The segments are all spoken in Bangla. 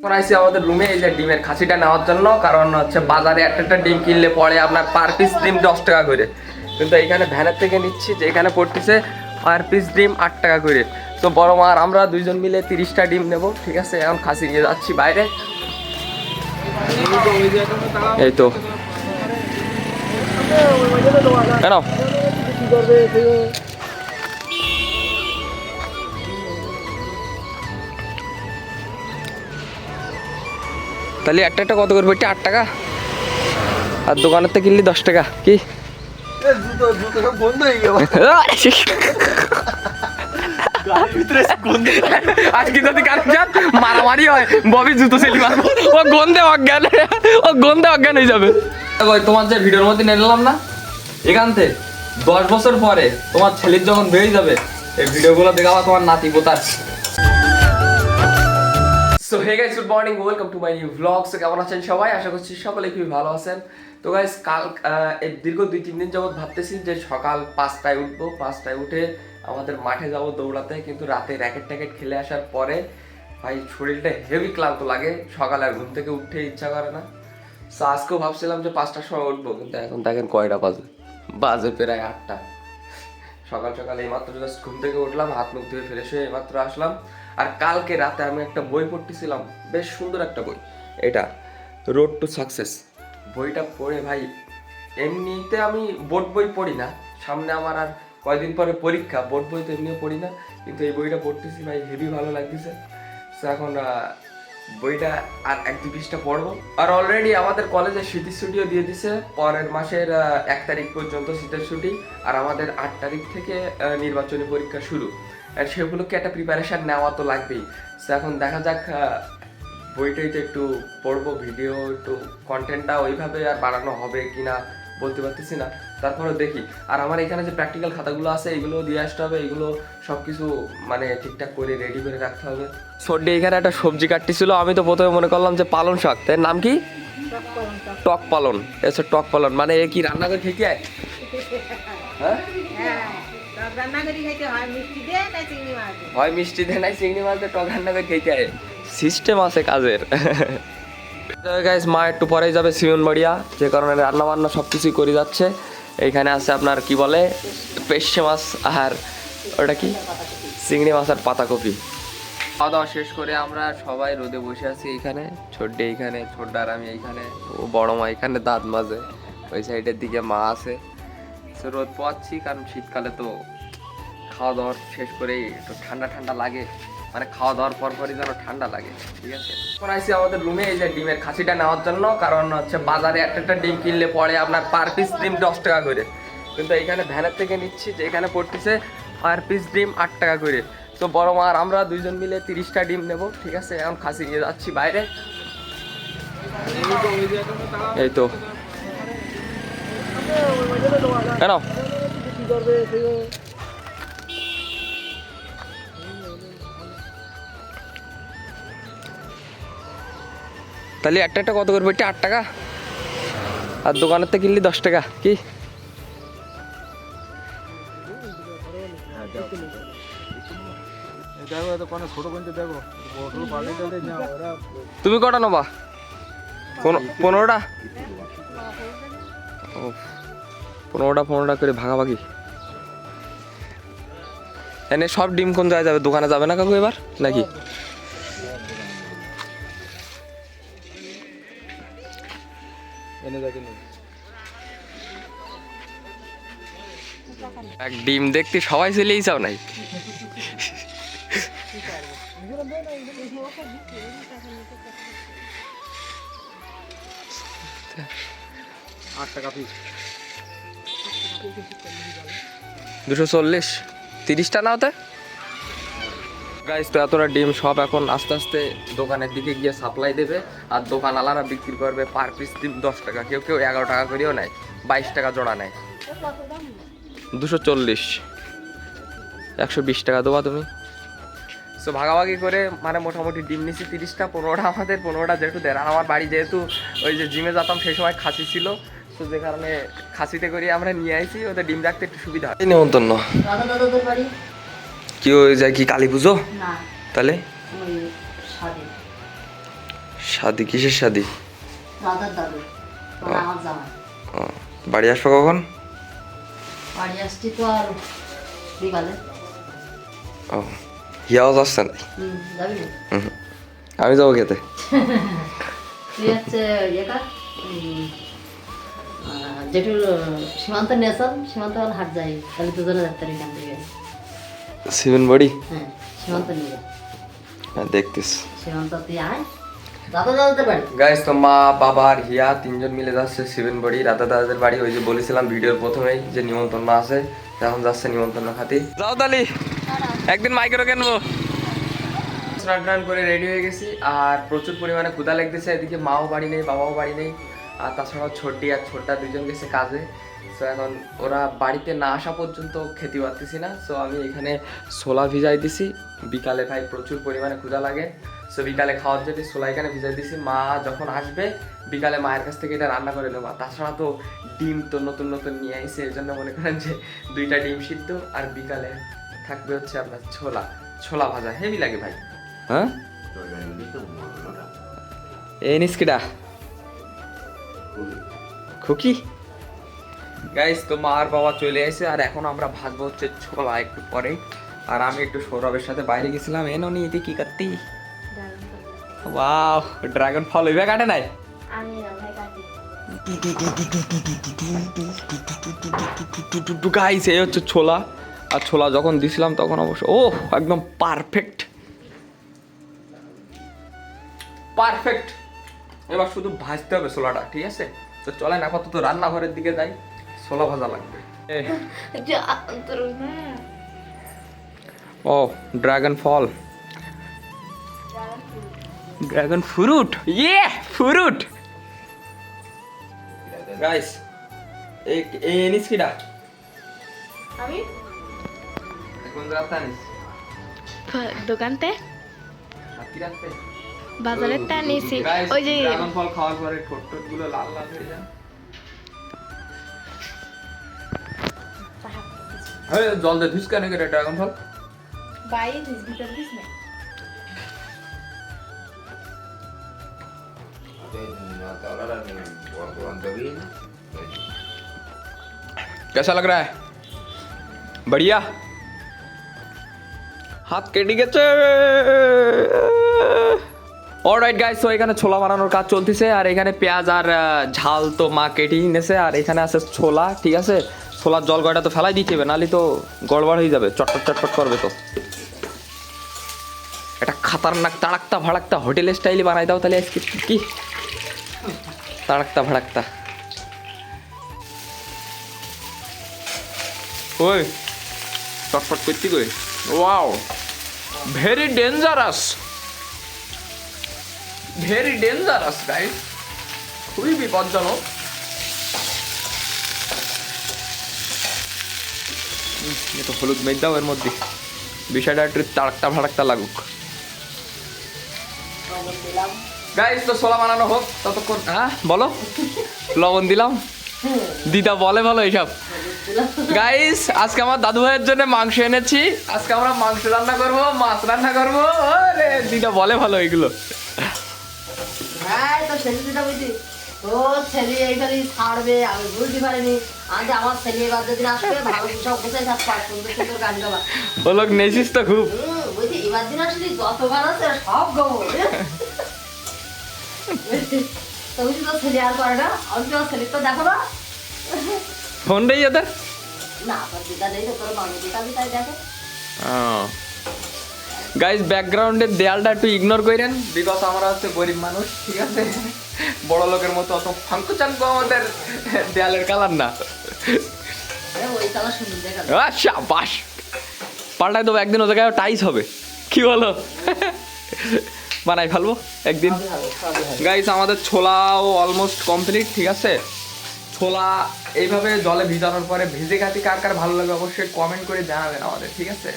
এখন আইসি আমাদের রুমে এই যে ডিমের খাসিটা নেওয়ার জন্য, কারণ হচ্ছে বাজারে একটা ডিম কিনলে পড়ে আপনার পার পিস ডিম 10 টাকা করে, কিন্তু এখানে ভ্যানের থেকে নিচ্ছি যে এখানে পড়তেছে পার পিস ডিম 8 টাকা করে। তো বড় মা আর আমরা দুইজন মিলে 30টা ডিম নেব, ঠিক আছে। এখন খাসি নিয়ে যাচ্ছি বাইরে। এই তো কেন তাহলে একটা কত করবে? 8 টাকা, আর দোকানের থেকে কিনলি 10 টাকা। কি আজকে যদি মারামারি হয় ববি জুতো সেলি মারবো, ও গন্ধে অজ্ঞান হয়ে যাবে। তোমার যে ভিডিওর মধ্যে নিলাম না, এখান থেকে 10 বছর পরে তোমার ছেলের যখন বেরিয়ে যাবে এই ভিডিওগুলো দেখাবা তোমার নাতি পোতার। So hey guys, good morning, welcome to my new vlog. So কেমন আছেন সবাই? আশা করছি সকলে খুবই ভালো আছেন। তো গাইস, কাল এই দীর্ঘ 2-3 দিন যাবত ভাবতেছি যে সকাল 5টায় উঠবো, 5টায় উঠে আমাদের মাঠে যাব দৌড়াতে, কিন্তু রাতে র্যাকেট ট্যাকেট খেলে আসার পরে ভাই শরীরটা হেভি ক্লান্ত লাগে, সকালে আর ঘুম থেকে উঠতে ইচ্ছা করে না। সো আজকেও ভাবছিলাম যে 5টার সময় উঠবো, কিন্তু এখন দেখেন কয়টা বাজে প্রায় 8টা। সকাল সকাল এইমাত্র জাস্ট ঘুম থেকে উঠলাম, হাত মুখ ধুয়ে ফ্রেশ হয়ে এইমাত্র আসলাম। আর কালকে রাতে আমি একটা বই পড়তেছিলাম, বেশ সুন্দর একটা বই, এটা রোড টু সাকসেস। বইটা পড়ে ভাই, এমনিতে আমি বোর্ড বই পড়ি না, সামনে আমার আর কয়দিন পরে পরীক্ষা, বোর্ড বই তো এমনিও পড়ি না, কিন্তু এই বইটা পড়তেছি ভাই, হেভি ভালো লাগতেছে। তো এখন বইটা আর 1-2 পৃষ্ঠা পড়বো। আর অলরেডি আমাদের কলেজে শীতের ছুটিও দিয়ে দিছে, পরের মাসের 1 তারিখ পর্যন্ত শীতের ছুটি, আর আমাদের 8 তারিখ থেকে নির্বাচনী পরীক্ষা শুরু। আর সেগুলোকে একটা প্রিপারেশান নেওয়া তো লাগবেই। তো এখন দেখা যাক, বইটাই তো একটু পড়বো, ভিডিও একটু কন্টেন্টটা ওইভাবে আর বানানো হবে কিনা বলতে পারতেছি না, তারপরে দেখি। আর আমার এখানে যে প্র্যাকটিক্যাল খাতাগুলো আছে এগুলো দিয়ে আসতে হবে, এগুলো সব কিছু মানে ঠিকঠাক করে রেডি করে রাখতে হবে। সর্দি এখানে একটা সবজি কাটতেছিল, আমি তো প্রথমে মনে করলাম যে পালন শাক, তার নাম কি? টক পালন। এসে টক পালন মানে এ কি রান্না করে খেতে হয়? হ্যাঁ, হয় মিষ্টি দেয় নাই চিংড়ি মাছ দিয়ে টক রান্না করে খেতে হয়, সিস্টেম আছে কাজের। গাইস, মা একটু পরেই যাবে সিমনবাড়িয়া, যে কারণে রান্না বান্না সব কিছুই করে যাচ্ছে। এইখানে আছে আপনার কি বলে পেশে মাছ, আর ওটা কি চিংড়ি মাছ আর পাতাকপি। খাওয়া দাওয়া শেষ করে আমরা সবাই রোদে বসে আছি। এইখানে ছোট্ডে, এইখানে ছোট্ডার আমি এইখানে, ও বড় মা এখানে দাঁত মাজে, ওই সাইডের দিকে মা আছে। তো রোদ পোয়াচ্ছি, কারণ শীতকালে তো খাওয়া দাওয়ার শেষ করেই একটু ঠান্ডা ঠান্ডা লাগে, মানে খাওয়া দাওয়ার পরপরই যেন ঠান্ডা লাগে, ঠিক আছে। এখন আইসি আমাদের রুমে এই যে ডিমের খাসিটা নেওয়ার জন্য, কারণ হচ্ছে বাজারে একটা ডিম কিনলে পড়ে আপনার পার পিস ডিম 10 টাকা করে, কিন্তু এখানে ভ্যানের থেকে নিচ্ছি যে এখানে পড়তেছে পার পিস ডিম 8 টাকা করে। তো বড় মা আর আমরা দুইজন মিলে 30টা ডিম নেব, ঠিক আছে। এখন খাসি নিয়ে যাচ্ছি বাইরে। এই তো কেন তাহলে একটা কত করবে? 8 টাকা, আর দোকানের থেকে কিনলি 10 টাকা। কি তুমি কটা নেবা? 15টা? 15টা করে ভাগাভাগি। এনে সব ডিম কোন জায়গায় যাবে? দোকানে যাবে না কাকু এবার নাকি? এক ডিম দেখতে সবাই চলেই চাও নাই। $240, 30টা না হতে গাইস। তো এতটা ডিম সব এখন আস্তে আস্তে দোকানের দিকে গিয়ে সাপ্লাই দেবে, আর দোকানওয়ালারা বিক্রি করবে পার পিস ডিম 10 টাকা, কেউ কেউ 11 টাকা করেও নেয়, 22 টাকা জোড়া নেয়। 240, 120 টাকা দেওয়া তুমি। সো ভাগাভাগি করে মানে মোটামুটি ডিম নিছি 30টা, 15টা আমাদের, 15টা যেহেতু দেয়। আর আমার বাড়ি যেহেতু ওই যে জিমে যেতাম সেই সময় খাসি ছিল, তো যে কারণে খাসিতে করে আমরা নিয়ে আইছি, ওদের ডিম রাখতে একটু সুবিধা হয়। নেমন্তন্ন কি ওই যায় কি কালী পুজো? তাহলে শাদি কিসের শাদি? দাদার দাদু মানে আমার জামাই। ও, বাড়ি আসবো কখন? বাড়ি আসছি তো আর বিকালে। ও, হিয়াও যাচ্ছে না? যাবি না? আমি যাবো খেতে। তুই হচ্ছে ইয়েটা যেটুর সীমান্ত নেশন সীমান্ত হাট যাই, তাহলে দুজনে যাত্রা এখান থেকে। সিভেন বডি? হ্যাঁ, সীমান্ত নিয়ে যা। দেখতিস সীমান্ত তুই আয়, দাদা দাদাদের বাড়ি। গাইস, তো মা বাবা আর হিয়া তিনজন মিলে যাচ্ছে সিভেন বডি, রাধা দাদাদের বাড়ি। ওই যে বলেছিলাম ভিডিওর প্রথমেই যে নিমন্ত্রণ আছে, এখন যাচ্ছে নিমন্ত্রণ খাতি। যাও তালি, একদিন মাইকেরও কিনবো। স্নান টান করে রেডি হয়ে গেছি, আর প্রচুর পরিমাণে ক্ষুধা লাগতেছে। এদিকে মাও বাড়ি নেই, বাবাও বাড়ি নেই, আর তাছাড়াও ছোটি আর ছোটটা দুজন গেছে কাজে। সো এখন ওরা বাড়িতে না আসা পর্যন্ত খেতে পারতেছি না। সো আমি এখানে ছোলা ভিজাই দিছি, বিকালে ভাই প্রচুর পরিমাণে ক্ষুধা লাগে। সো বিকালে খাওয়ার জন্য ছোলা এখানে ভিজাই দিছি। মা যখন আসবে বিকালে মায়ের কাছ থেকে এটা রান্না করে নেবো। তাছাড়া তো ডিম তো নতুন নতুন নিয়ে আইছে, এই জন্য মনে করেন যে 2টা ডিম সিদ্ধ, আর বিকালে থাকবে হচ্ছে আপনার ছোলা ছোলা ভাজা। হেভি লাগে ভাই। হ্যাঁ, এই নিস্কিটা খুকি। গাইস, তো মা আর বাবা চলে এসে, আর এখন আমরা ভাজবো হচ্ছে ছোলা একটু পরে। আর আমি একটু সৌরভের সাথে বাইরে গেছিলাম। এনো নি এতে কি করতি? ওয়াও, ড্রাগন ফল ওইভাবে কাটে নাই। গাইস, এই হচ্ছে ছোলা। আর ছোলা যখন দিছিলাম তখন অবশ্য ও একদম পারফেক্ট পারফেক্ট। এবার শুধু ভাজতে হবে ছোলাটা, ঠিক আছে? তো চলেন আপাতত রান্নাঘরের দিকে যাই, ছোলা ভাজা লাগবে। ও, ড্রাগন ফল, ড্রাগন ফ্রুট, ইয়ে ফ্রুট। গাইস, এই এনিস কিডা? আমি কোন রাস্তা আনিস? দোকানতে হাতি রাস্তা? বাজারের তা নিয়েছি। ওই যে ড্রাগন ফল খাওয়ার পরে ঠোঁট গুলো লাল লাল হয়ে যায়। এই জল দে, ধুস কেন করে ড্রাগন ফল? বাইরে ভিতর দিস না। कैसा लग रहा है? बढ़िया? হাত কেটে গেছে। অলরাইট গাইস, তো এখানে ছোলা বানানোর কাজ চলতেছে, আর এখানে পেঁয়াজ আর ঝাল তো মা কেটেই নেছে, আর এখানে আছে ছোলা। ঠিক আছে, ছোলার জল গয়টা তো ফেলাই দিতে হবে, নাহলে তো গড়বড় হয়ে যাবে, চটপট চটপট করবে। তো এটা খাতারনাক তাড়াক্তা ভাড়াক্তা হোটেল স্টাইলে বানাই দাও তাহলে আজকে। কি তাড়াক্তা ভাড়াক্তা? ওই চটপট করছি কই? Wow, very dangerous, very dangerous guys, খুবই বিপজ্জনক। একটু হলুদ মেঘ দাও এর মধ্যে, বিষয়টা একটু তাড়াক্তা ভাড়াক্তা লাগুক। গাইস, তো ছোলা বানানো হোক ততক্ষণ। হ্যাঁ বলো, লবণ দিলাম। দিদা বলে ভালো এইসব। গাইস, আজকে আমার দাদু ভাইয়ের জন্য মাংস এনেছি। আজকে আমরা মাংস রান্না করবো, মাছ রান্না করবো। আরে দিদা বলে ভালো এগুলো। হ্যাঁ, তো ছেলে দিদা বুঝি তোর ছেলে এইবারই ছাড়বে, আমি বুঝতে পারিনি। আজ আমার ছেলে এবার যেদিন আসবে ভালো সব কোথায় থাক, সুন্দর সুন্দর গান গাবা। ও লোক নেছিস তো খুব। বুঝি এবার দিন আসলে যত গান আছে সব গাবো। তো বুঝি তোর ছেলে আর করে না, আমি তোর ছেলে তো দেখো না। ফোন দেই ওদের না, তোর দিদা নেই তো, তোর মামি দিদা তাই দেখে। গাইস, ব্যাকগ্রাউন্ডের দেয়ালটা একটু ইগনোর করেন, বিকজ আমরা হচ্ছে গরিব মানুষ, ঠিক আছে? বড় লোকের মতো অত ফাঙ্কু চাঙ্কু আমাদের দেয়ালের কালার না। ওই কালার সুন্দর দেখা আচ্ছা, বাস পাল্টাই দেবো একদিন, ও জায়গায় টাইস হবে। কি বলো? বানাই ফেলবো একদিন। গাইস, আমাদের ছোলাও অলমোস্ট কমপ্লিট, ঠিক আছে? ছোলা এইভাবে জলে ভিজানোর পরে ভেজে খাতি কার কার ভালো লাগে অবশ্যই কমেন্ট করে জানাবেন আমাদের, ঠিক আছে?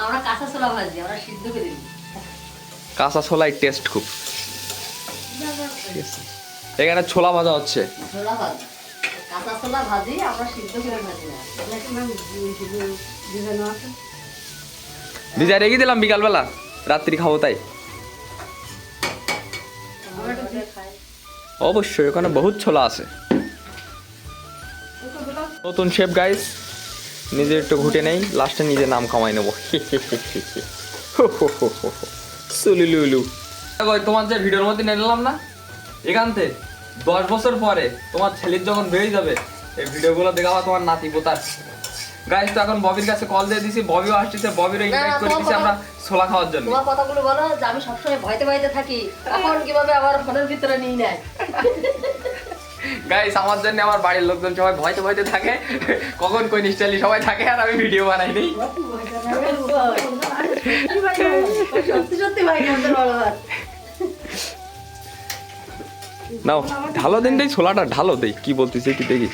আমরা কাঁচা ছোলা ভাজি, আমরা সিদ্ধ করে দিই। কাঁচা ছোলাই টেস্ট খুব। এখানে ছোলা ভাজা হচ্ছে। ছোলা ভাজি, কাঁচা ছোলা ভাজি, আমরা সিদ্ধ করে ভাজি না। ভিজা রেখে দিলাম বিকালবেলা, রাত্রি খাবো তাই। খায়। অবশ্যই ওখানে বহুত ছোলা আছে। নতুন শেফ গাইস, নিজে একটু ঘুটে নেই, লাস্টে নিজে নাম কামাই নেবো। সুলুলুলু। তোমার যে ভিডিওর মধ্যে নিলাম না, এখান থেকে 10 বছর পরে তোমার ছেলের যখন বেরিয়ে যাবে এই ভিডিওগুলো দেখাবা তোমার নাতি পোতার। গাইস তো এখন ববির কাছে কল দিয়ে দিছি, ববিও আসছে, ববিরও ইনভাইট করে দিছি আমরা ছোলা খাওয়ার জন্য। তোমার কথাগুলো বলো যে আমি সবসময় ভয়তে ভয়তে থাকি, এখন কিভাবে আবার ফোনের ভিতরে নিয়ে নেয়। গাইস আমার জন্য আমার বাড়ির লোকজন সবাই ভয়তে ভয়তে থাকে, কখন কোন স্টাইলে সবাই থাকে আর আমি ভিডিও বানাই দিই। সত্যি সত্যি ভাই আমাদের বড় ভাই। নাও ঢালো দিন দেই, ছোলাটা ঢালো দেই, কি বলতিস কি দেখি।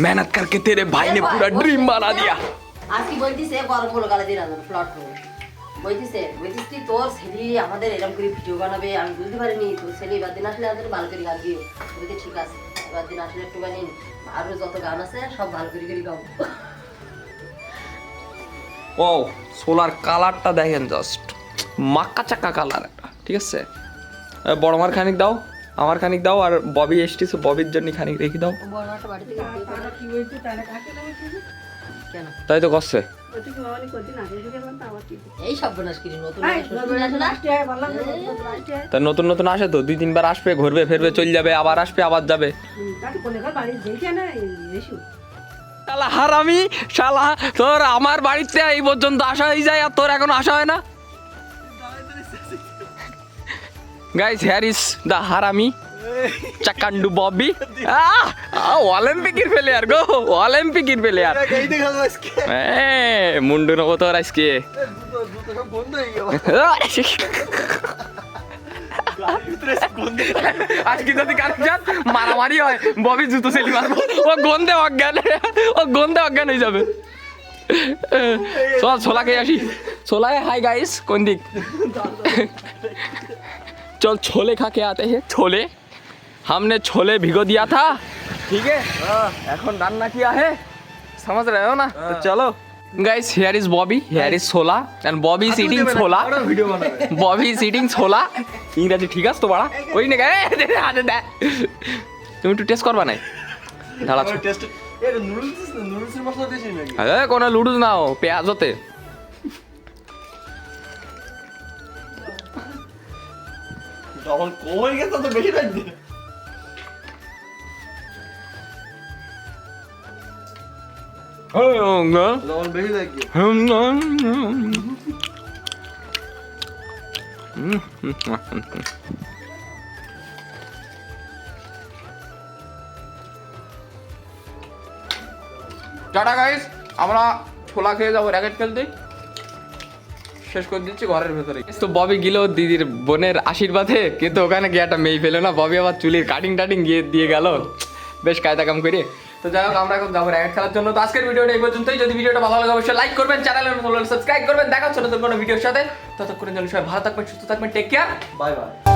मेहनत करके तेरे भाई ने पूरा ड्रीम बना दिया। আর কি বলতিছে গরম গুলো গালে দিয়ে রাখো ফ্লট করো। বলতিস কি তোর ছেলে আমাদের এরকম করে ভিডিও বানাবে আমি বুঝতে পারিনি, তোর ছেলে এবার দিন আসলে আমাদের ভালো করে গান দিও। বলতে ঠিক আছে, এবার দিন আসলে একটু গান আরো যত গান আছে সব ভালো করে গাও। ও সোলার কালারটা দেখেন, জাস্ট মাক্কা চাক্কা কালার একটা, ঠিক আছে। বড় মার খানিক দাও, আমার খানিক দাও, আর ববি এসেছে ববির জন্য খানিক রেখে দাও। বড় মাসা বাড়ি থেকে দিয়ে পাঠাও। কি বলছিস তাহলে কাকে দেবে কেন? তাই তো করছে। এই সব বনাস করি নতুন শ্বশুর আসলে তা নতুন নতুন আসে তো, 2-3 বার আসবে, ঘুরবে ফিরবে, চলে যাবে, আবার আসবে আবার যাবে। শালা হারামি, শালা তোর আমার বাড়িতে এই পর্যন্ত আসা হয়ে যায় আর তোর এখনো আসা হয় না। গাইস হিয়ার ইজ দা হারামি চাকান্ডু ববি। অলিম্পিকের প্লেয়ার গো, অলিম্পিকের প্লেয়ার। মুন্ডু নেবো তোর আজকে। আজকে যদি কারো মারামারি হয় ববি জুতো সেলি মারবো, ও গন্ধে অজ্ঞান হয়ে যাবে। চল ছোলা খেয়ে আসি। ছোলায় হাই গাইস, কোন দিক? चल छोले खा के आते हैं। छोले हमने छोले भिगो दिया था, ठीक है, এখন রান্না किया है, समझ रहे हो ना? तो चलो guys, here is Bobby, here is chhola and Bobby is eating chhola, Bobby is eating छोला। ইংরেজি ঠিক আছে তো বাড়া, ওই না গায়ে দে, তুমি একটু টেস্ট করবা না? দাঁড়া টেস্ট, এর নুডলসের মশলা দিছিস নাকি? হ্যাঁ কোন নুডলস নাও, পেঁয়াজ হতে। তখন কই গেছে তো বেশি লাগবে। তখন বেশি লাগবে। টাটা গাইস, আমরা ছোলা খেয়ে যাবো র্যাকেট খেলতে, শেষ করে দিচ্ছি ঘরের ভেতরে। তো ববি গেল দিদির বোনের আশীর্বাদে, কিন্তু ওখানে গিয়ে একটা মেয়ে পেলো না, ববি আবার চুলির কাটিং গিয়ে দিয়ে গেল, বেশ কায়দা কাম করে। তো যাই হোক, আমরা এখন যাবো র্যাকেট খেলার জন্য। তো আজকের ভিডিওটা এই পর্যন্তই। যদি ভিডিওটা ভালো লাগে অবশ্যই লাইক করবেন, চ্যানেলের সাবস্ক্রাইব করবেন। দেখা হচ্ছে নতুন কোনো ভিডিওর সাথে, ততক্ষণের জন্য সবাই ভালো থাকবেন, সুস্থ থাকবেন, টেক কেয়ার, বাই বাই।